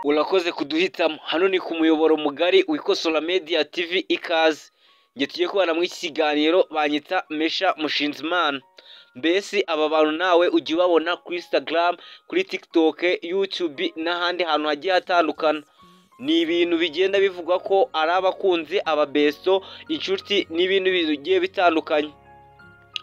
Urakoze kuduhitamo. Hano ni ku muyoboro mugari w'Ikosora Media TV ikaze. Nge tugiye kubana mu iki kiganiro banyita Mesha Mushinzimana. Mbese aba bantu nawe ujya ubabona kuri Instagram, kuri TikTok, YouTube n'ahandi hantu hagiye hatandukana. Ni ibintu bigenda bivugwa ko ari abakunzi, ababesto, inshuti n'ibintu bigiye bitandukanye.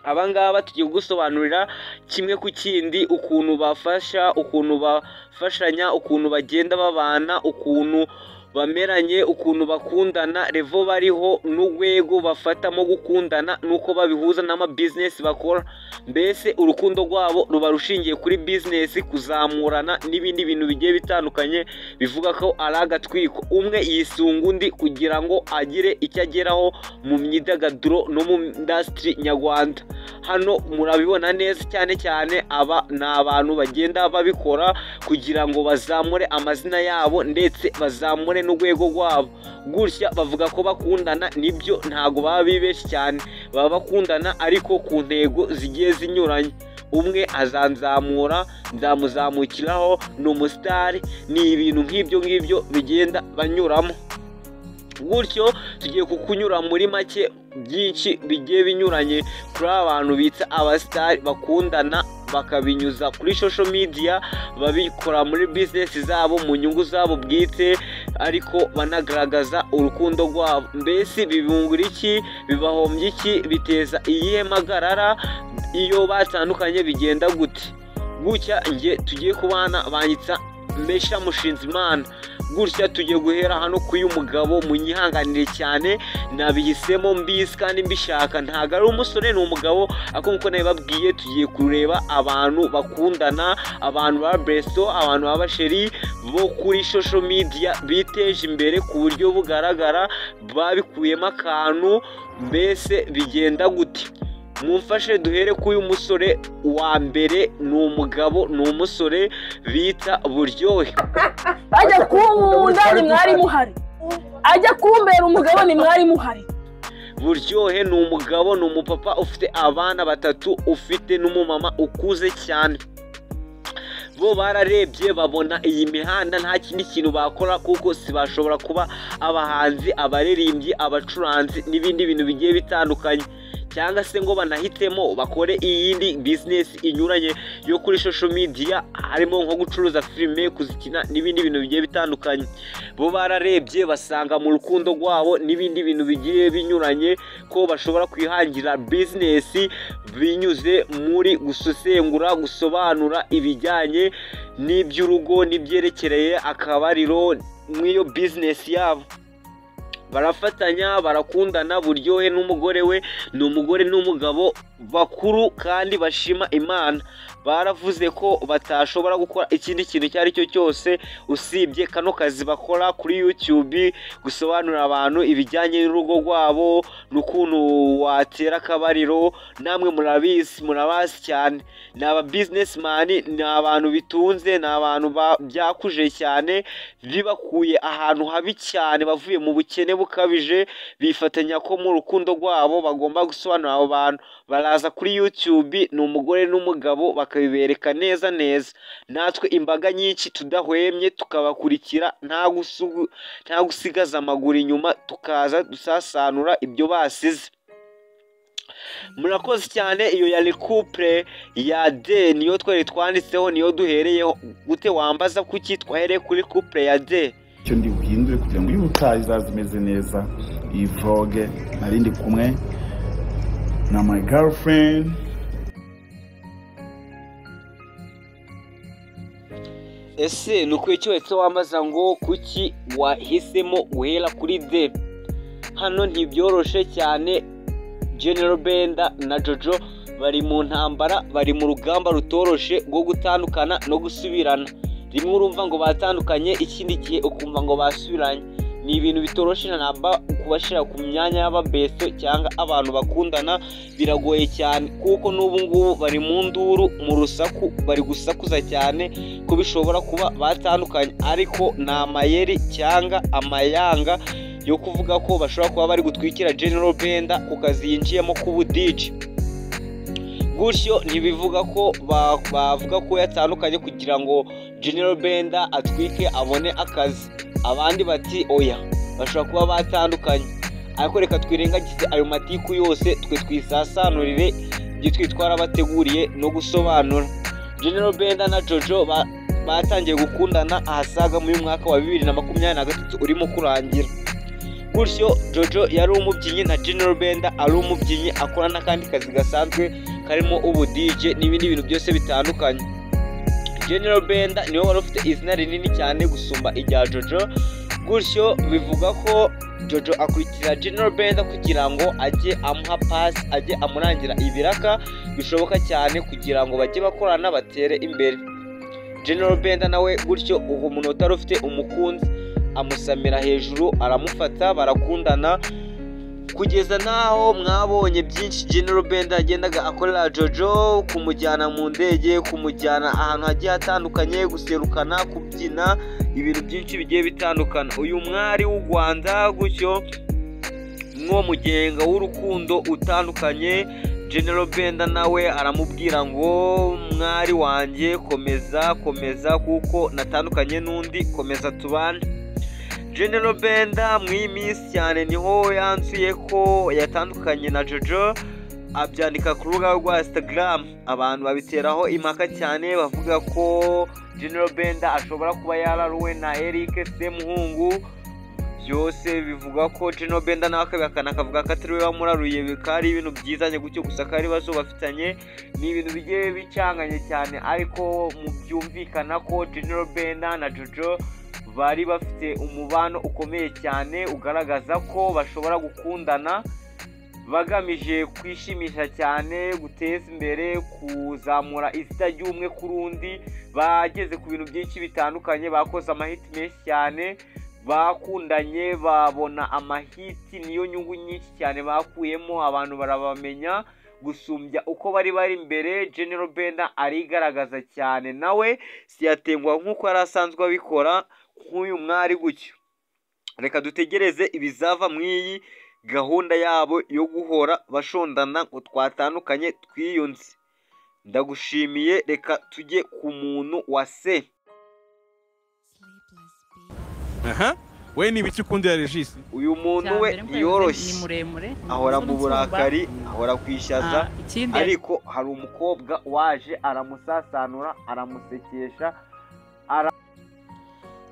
Abangaba tugiye gusobanurira kimwe ku kindi ukuntu bafasha, ukuntu bafashanya, ukuntu bagenda babana, ukuntu bameranye, ukuntu bakundana, revo bariho n'urwego bafatamo gukundana nuko babihuza n'ama business bakora. Mbese urukundo rwabo ruba rushingiye kuri business, kuzamurana n'ibindi bintu bigiye bitandukanye bivuga ko ari agatwiko. Umwe yisunga undi kugira ngo agire icyo ageraho mu myidagaduro no mu industry nyarwanda. Hano murabibona neza cyane aba ni abantu bagenda babikora kugira ngo bazamure amazina yabo ndetse bazamure n'urwego rwabo. Gutya bavuga ko bakundana, nibyo ntago baba bibeshi cyane, baba bakundana ariko ku ntego zigiye zinyuranye. Umwe azanzamura, nzamuzamukiraho, ni umusitari, ni ibintu nk'ibyo bigenda banyuramo. Gutyo tugiye kukunyura muri make byinshi bigiye binyuranye kuri abantu bita abasitari bakundana, bakabinyuza kuri social media, babikora muri business zabo, mu nyungu zabo bwite, ariko banagaragaza urukundo rwabo. Mbese bibungura iki, bibahombya iki, biteza iyihe magarara iyo batandukanye, bigenda gute? Gutya nge tugiye kubana banyitsa Mesha Mushinzimana. Gutya tugiye guhera hano kuri uyu mugabo, munyihanganire cyane, nabihisemo mbizi kandi mbishaka, ntago ari umusore, ni umugabo. Ako nkuko nabibabwiye, tugiye kureba abantu bakundana, abantu ba besto, abantu b'abasheri bo kuri social media biteje imbere ku buryo bugaragara, babikuyemo akantu. Mbese bigenda gute? Mumfashe duhere kuri uyu musore wa mbere. Ni umugabo, ni umusore bita Buryohe. Ajya kunkunda ni mwari muhari, ajya kumbera umugabo ni mwari muhari. Buryohe ni umugabo, ni umupapa ufite abana batatu, ufite n'umumama ukuze cyane. Bo bararebye babona iyi mihanda nta kindi kintu bakora, kuko si bashobora kuba abahanzi, abaririmbyi, abacuranzi n'ibindi bintu bigiye bitandukanye, cyangwa se ngo banahitemo bakore iyindi business inyuranye yo kuri social media, harimo nko gucuruza filime, kuzikina n'ibindi bintu bigiye bitandukanye. Bo bararebye basanga mu rukundo rwabo n'ibindi bintu bigiye binyuranye ko bashobora kwihangira business binyuze muri gusesengura, gusobanura ibijyanye n'iby'urugo n'ibyerekereye akabariro mw'iyo business yabo. Barafatanya, barakundana. Buryohe n'umugore we ni umugore n'umugabo bakuru kandi bashima Imana. Baravuze ko batashobora gukora ikindi kintu icyo ari cyo cyose usibye kano kazi bakora kuri YouTube, gusobanurira abantu ibijyanye n'urugo rwabo n'ukuntu watera akabariro. Namwe murabazi cyane, ni aba businessman, ni abantu bitunze, ni abantu byakuje cyane, bibakuye ahantu habi cyane, bavuye mu bukene bukabije, bifatanya ko mu rukundo rwabo bagomba gusobanurira abo bantu. Baraza kuri YouTube, ni umugore n'umugabo, bakabibereka neza. Natwe imbaga nyinshi tudahwemye tukabakurikira, nta gusigaza amaguru inyuma, tukaza dusasanura ibyo basize. Murakoze cyane. Iyo yari couple ya D, niyo twari twanditseho, niyo duhereyeho. Gute wambaza kuki twahereye kuri couple ya D? Icyo ndi buhindure kugira ngo y'ubutaha izaze imeze neza. Iyi vlog narindi kumwe na my girlfriend. Ese nuko icyo wese wambaza ngo kuki wahisemo guhera kuri D? Hano ntibyoroshe cyane. General Benda na Jojo bari mu ntambara, bari mu rugamba rutoroshe rwo gutandukana no gusubirana. Rimwe urumva ngo batandukanye, ikindi gihe ukumva ngo basubiranye. Ni ibintu bitoroshe namba kubashira ku myanya y'ababesto cyangwa abantu bakundana, biragoye cyane, kuko n'ubu ngubu bari mu nduru, mu rusaku, bari gusakuza cyane ko bishobora kuba batandukanye, ariko ni amayeri cyangwa amayanga yo kuvuga ko bashobora kuba bari gutwikira General Benda ku kazi yinjiyemo k'ubudije. Gutyo ntibivuga ko bavuga ko yatandukanye kugira ngo General Benda atwike abone akazi. Abandi bati oya, bashobora kuba batandukanye, ariko reka twirengagize ayo matiku yose, twe twisasanurire ibyo twitwara bateguriye no gusobanura. General Benda na Jojo batangiye gukundana ahasaga mu mwaka wa 2023 urimo kurangira. Gutyo Jojo yari umubyinnyi na General Benda ari umubyinnyi akora n'akandi kazi gasanzwe karimo ubu DJ n'ibindi bintu byose bitandukanye. General Benda niwe wari ufite izina rinini cyane gusumba irya Jojo. Gutyo bivuga ko Jojo akurikira General Benda kugira ngo ajye amuha pass, ajye amurangira ibiraka bishoboka cyane kugira ngo bajye bakorana batere imbere. General Benda nawe gutyo uwo muntu utari ufite umukunzi amusamira hejuru, aramufata, barakundana kugeza naho mwabonye byinshi General Benda yagendaga akorera Jojo, kumujyana mu ndege, kumujyana ahantu hagiye hatandukanye, guserukana, kubyina, ibintu byinshi bigiye bitandukana. Uyu mwari w'u Rwanda gutyo mwo mugenga w'urukundo utandukanye, General Benda nawe aramubwira ngo mwari wanjye komeza kuko natandukanye n'undi, komeza tubane. General Benda mu iminsi cyane niho yansuye ko yatandukanye na Jojo, abyandika ku rubuga rwa Instagram. Abantu babiteraho impaka cyane bavuga ko General Benda ashobora kuba yararuwe na Eric Semuhungu. Byose bivuga ko General Benda nawe akabihakana, akavuga ko atari we wamuraruye, bikari ibintu byizanye gutyo gusa kari bazo bafitanye, ni ibintu bigiye bicanganye cyane, ariko mu byumvikana ko General Benda na Jojo bari bafite umubano ukomeye cyane ugaragaza ko bashobora gukundana bagamije kwishimisha cyane, guteza imbere, kuzamura izina ry'umwe ku rundi. Bageze ku bintu byinshi bitandukanye, bakoze amahiti menshi cyane, bakundanye babona amahiti, niyo nyungu nyinshi cyane bakuyemo, abantu barabamenya gusumbya uko bari imbere. General Benda arigaragaza cyane, nawe siyatengwa nk'uko yari asanzwe abikora nk'uyu mwari gutyo. Reka dutegereze ibizava mu iyi gahunda yabo yo guhora bashondana ngo twatandukanye twiyunze. Ndagushimiye, reka tujye ku muntu wa se. We ni ibiki ukundira Regis? Uyu muntu we yoroshye, ahora mu burakari, ahora kwishaza, ariko hari umukobwa waje aramusasanura, aramusekesha.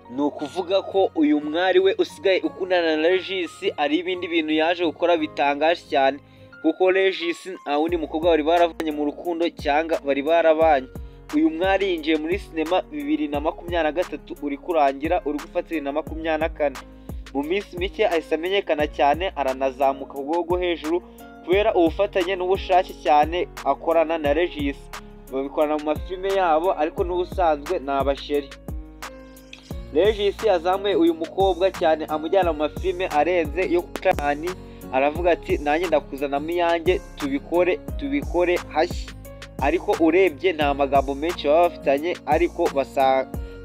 Ni ukuvuga ko uyu mwari we usigaye ukundana na Regis ari ibindi bintu yaje gukora bitangaje cyane, kuko Regis nta wundi mukobwa bari baravanye mu rukundo cyangwa bari barabanye. Uyu mwari yinjiye muri sinema 2023 uri kurangira, uri gufata 2024. Mu minsi mike ahise amenyekana cyane, aranazamuka ku rwego hejuru kubera ubufatanye n'ubushake cyane akorana na Regis. Babikorana mu mafilime yabo, ariko n'ubusanzwe ni abasheri. Regis yazamuye uyu mukobwa cyane, amujyana mu mafilime arenze yo kucani. Aravuga ati nanjye ndakuzana mu yanjye, tubikore hashya. Ariko urebye nta magambo menshi baba bafitanye, ariko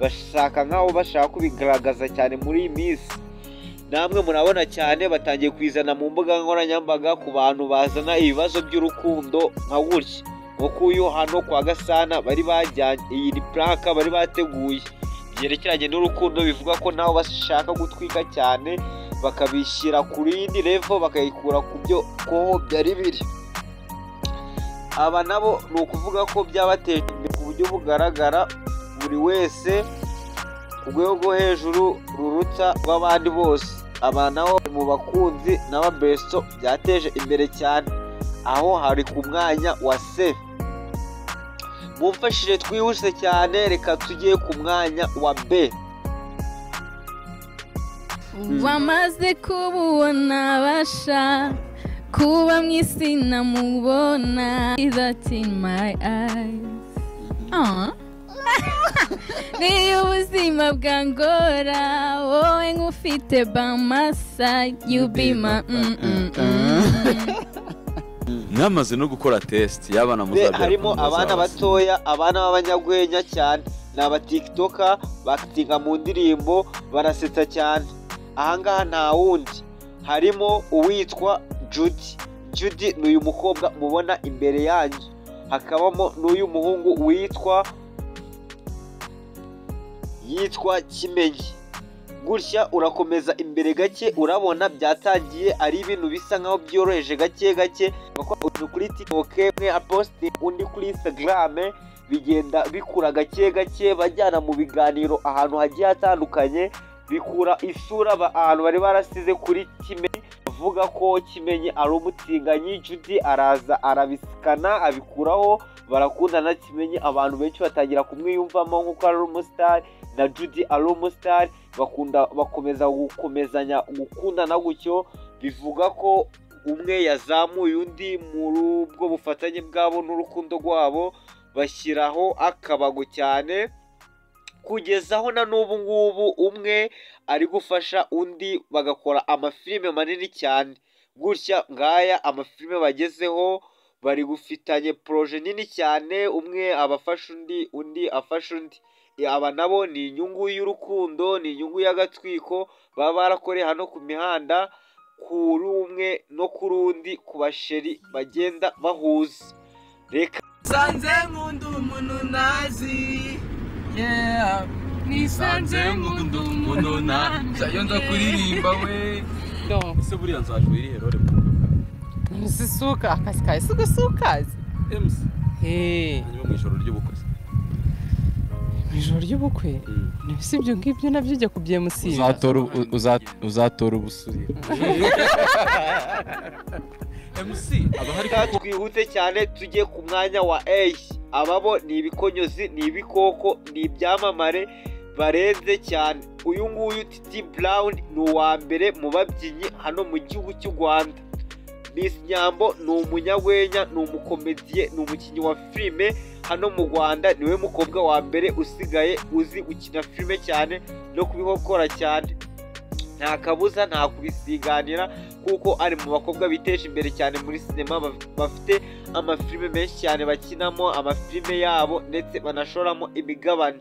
bashaka nkaho bashaka kubigaragaza cyane muri iyi minsi. Namwe murabona cyane batangiye kwizana mu mbuga nkoranyambaga ku bantu bazana ibibazo by'urukundo nka gutya, nko kuyu hano kwa Gasana bari bajyanye iyi prank bari bateguye byerekeranye n'urukundo. Bivuga ko nabo bashaka gutwika cyane, bakabishyira ku rindi level, bakayikura ku byo ko byari biri. Aba nabo ni ukuvuga ko byabateje imbere ku buryo bugaragara, buri wese ku rwego rwo hejuru ruruta rw'abandi bose. Aba nabo mu bakunzi n'ababesto byateje imbere cyane, aho hari ku mwanya wa se. Mumfashije twihuse cyane, reka tujye ku mwanya wa B. Wamaze kubona basha kuba mwisi namubona, that in my eyes. Niyo ubuzima bwangora, wowe nkufite by my side, you be my Mwamaze no gukora test y'abana muzabyara. Harimo abana batoya, abana b'abanyagwenya cyane, n'aba TikToker bakitinga mu ndirimbo, barasetsa cyane. Ahangaha nta wundi, harimo uwitwa Judy n'uyu mukobwa mubona imbere yanyu. Hakabamo n'uyu muhungu witwa yitwa Kimenyi. Gutya urakomeza imbere gake urabona byatangiye ari ibintu bisa nkaho byoroheje gake gake, kuri TikTok umwe aposte undi kuri Instagram, bigenda bikura gake gake bajyana mu biganiro ahantu hagiye hatandukanye, bikura isura ahantu bari barasize kuri Kimenyi, bavuga ko Kimenyi ari umutinganyi. Judy araza arabisikana abikuraho, barakundana. Kimenyi abantu benshi batangira kumwiyumvamo nk'uko ari umustar, na Judy ari umustar, bakomezanya gukundana gutyo. Bivuga ko umwe yazamuye undi muri ubwo bufatanye bwabo n'urukundo rwabo, bashyiraho akabago cyane, kugeza aho na n'ubu ngubu umwe ari gufasha undi bagakora amafilime manini cyane. Gutya ngaya amafilime bagezeho, bari gufitanye proje nini cyane, umwe abafasha undi, undi afasha undi. Aba nabo ni inyungu y'urukundo, ni inyungu y'agatwiko baba barakoreye hano ku mihanda, kuri umwe no kuri undi, ku basheri bagenda bahuza. Reka nisanze nkunda umuntu nazi, yeah, nisanze nkunda umuntu nazi, iyo nza kuririmba we. ese buriya nzaje wiriherore Musisuka akazi kawe si gusukazi MC hanyuma mu ijoro ry'ubukwe. mu ijoro ry'ubukwe si ibyo ngibyo nabyo ujya kubyemusiba, uzatora ubusuri. MC aba hari twihute cyane tujye ku mwanya wa A. Ababo ni ibikonyozi, ni ibikoko, ni ibyamamare barenze cyane. Uyu nguyu Titi Brown ni uwa mbere mu babyinnyi hano mu gihugu cy'u Rwanda. Miss Nyambo ni umunyagwenya, ni umukomediye, ni umukinnyi wa filime hano mu Rwanda. Niwe mukobwa wa mbere usigaye uzi gukina filime cyane no kubihokora cyane. Nta kabuza, nta kubisiganira, kuko ari mu bakobwa biteje imbere cyane muri sinema, bafite amafilime menshi cyane bakinamo, amafilime yabo ndetse banashoramo imigabane.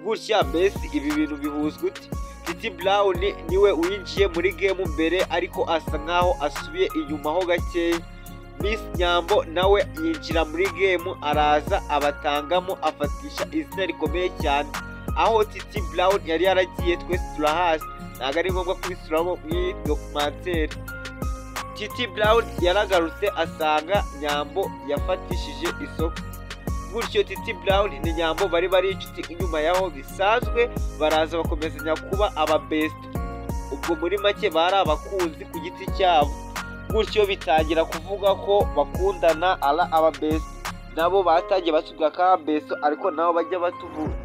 Gutya mbese ibi bintu bihuzwa ute? Titi Brown niwe winjiye muri game mbere, ariko asa nkaho asubiye inyuma ho gakeya. Miss Nyambo nawe yinjira muri game, araza abatangamo, afatisha izina rikomeye cyane. Aho Titi Brown yari yaragiye twese turahazi, ntabwo ari ngombwa kubisubiramo muri documentaire. Titi Brown yaragarutse asanga Nyambo yafatishije isoko. Gutyo Titi Brown ni Nyambo bari inshuti inyuma yaho bisanzwe, baraza bakomezanya kuba ababest. Ubwo muri make bari abakunzi ku giti cyabo. Gutyo bitangira kuvuga ko bakundana ala ababest. Nabo batangiye batuvuga ko ababest, ariko nabo bajya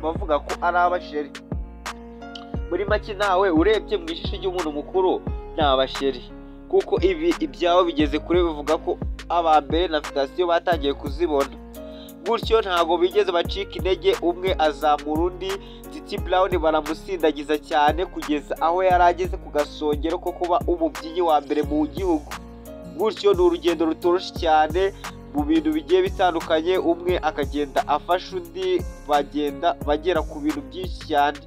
bavuga ko ari abasheri. Muri make nawe urebye mu ishusho ry'umuntu mukuru ni abasheri, kuko ibi ibyabo bigeze kure, bivuga ko abambere na fitasiyo batangiye kuzibona. Gutyo ntago bigeze bacika intege, umwe azamura undi. Titi Brown baramusindagiza cyane kugeza aho yarageze ku gasongero ko kuba umubyinnyi wa mbere mu gihugu. Gutyo ni urugendo rutoroshye cyane mu bintu bigiye bitandukanye, umwe akagenda afasha undi, bagenda bagera ku bintu byinshi cyane.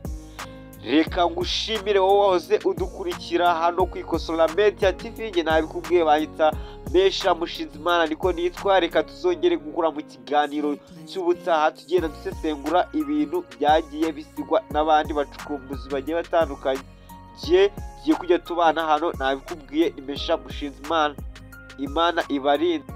Reka ngushimire wowe wahoze udukurikira hano ku Ikosola Media TV. Nge nabikubwiye banyita Mesha Mushinzimana niko nitwa. Reka tuzongere gukura mu kiganiro cy'ubutaha, tugenda dusesengura ibintu byagiye bisigwa n'abandi bacukumbuzi bagiye batandukanye. Giye kujya tubana hano, nabikubwiye ni Mesha Mushinzimana. Imana ibarinde.